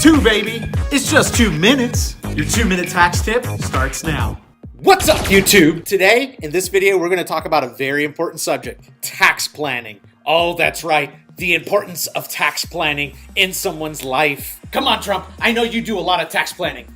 2, baby. It's just 2 minutes. Your 2-minute tax tip starts now. What's up, YouTube? Today, in this video, we're going to talk about a very important subject, tax planning. Oh, that's right, the importance of tax planning in someone's life. Come on, Trump, I know you do a lot of tax planning.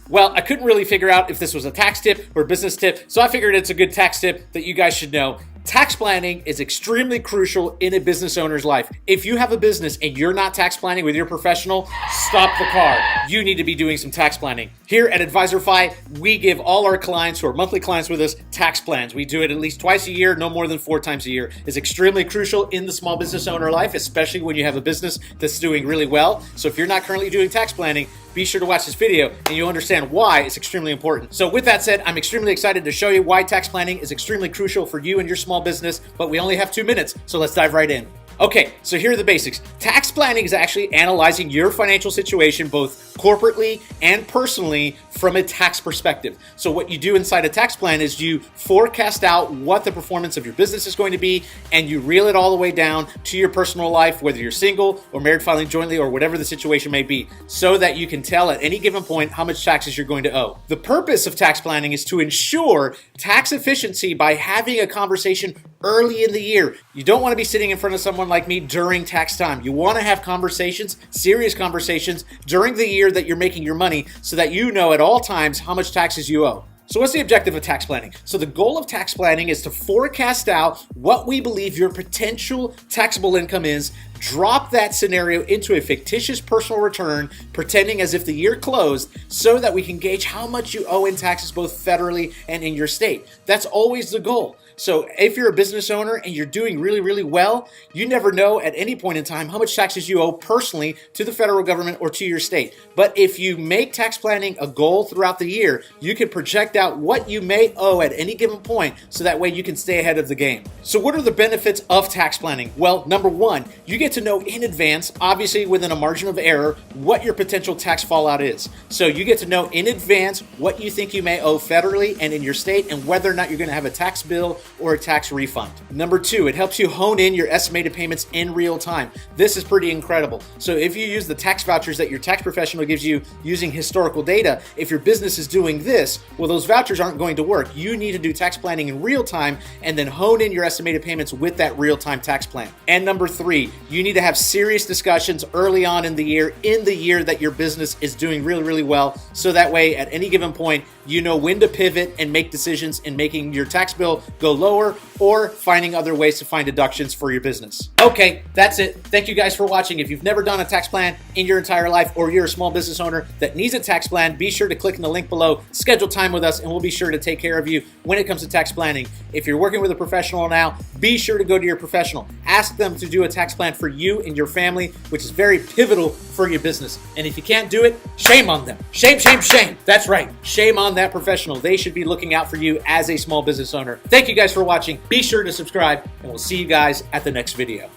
Well, I couldn't really figure out if this was a tax tip or a business tip, so I figured it's a good tax tip that you guys should know. Tax planning is extremely crucial in a business owner's life. If you have a business and you're not tax planning with your professional, stop the car. You need to be doing some tax planning. Here at advisorfi, we give all our clients who are monthly clients with us tax plans. We do it at least twice a year, no more than 4 times a year. It's extremely crucial in the small business owner life, especially when you have a business that's doing really well. So if you're not currently doing tax planning, be sure to watch this video and you'll understand why it's extremely important. So with that said, I'm extremely excited to show you why tax planning is extremely crucial for you and your small business, but we only have 2 minutes, so let's dive right in. Okay, so here are the basics. Tax planning is actually analyzing your financial situation both corporately and personally from a tax perspective. So what you do inside a tax plan is you forecast out what the performance of your business is going to be, and you reel it all the way down to your personal life, whether you're single or married filing jointly or whatever the situation may be, so that you can tell at any given point how much taxes you're going to owe. The purpose of tax planning is to ensure tax efficiency by having a conversation early in the year. You don't want to be sitting in front of someone like me during tax time. You want to have conversations, serious conversations, during the year that you're making your money so that you know at all times how much taxes you owe. So what's the objective of tax planning? So the goal of tax planning is to forecast out what we believe your potential taxable income is, drop that scenario into a fictitious personal return, pretending as if the year closed, so that we can gauge how much you owe in taxes both federally and in your state. That's always the goal. So if you're a business owner and you're doing really, really well, you never know at any point in time how much taxes you owe personally to the federal government or to your state. But if you make tax planning a goal throughout the year, you can project out what you may owe at any given point, so that way you can stay ahead of the game. So what are the benefits of tax planning? Well, number one, you get to know in advance, obviously within a margin of error, what your potential tax fallout is. So you get to know in advance what you think you may owe federally and in your state, and whether or not you're going to have a tax bill or a tax refund. Number two, it helps you hone in your estimated payments in real time. This is pretty incredible. So if you use the tax vouchers that your tax professional gives you using historical data, if your business is doing this, well, those vouchers aren't going to work. You need to do tax planning in real time and then hone in your estimated payments with that real-time tax plan. And number three, you need to have serious discussions early on in the year that your business is doing really, really well. So that way, at any given point, you know when to pivot and make decisions in making your tax bill go lower or finding other ways to find deductions for your business. Okay, that's it. Thank you guys for watching. If you've never done a tax plan in your entire life, or you're a small business owner that needs a tax plan, be sure to click in the link below, schedule time with us, and we'll be sure to take care of you when it comes to tax planning. If you're working with a professional now, be sure to go to your professional. Ask them to do a tax plan for you and your family, which is very pivotal for your business. And if you can't do it, shame on them. Shame, shame, shame. That's right. Shame on that professional. They should be looking out for you as a small business owner. Thank you guys for watching. Be sure to subscribe, and we'll see you guys at the next video.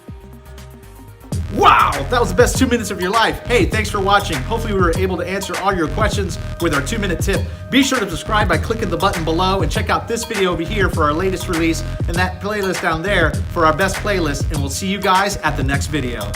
Wow, that was the best 2 minutes of your life. Hey, thanks for watching. Hopefully we were able to answer all your questions with our 2-minute tip. Be sure to subscribe by clicking the button below, and check out this video over here for our latest release, and that playlist down there for our best playlist, and we'll see you guys at the next video.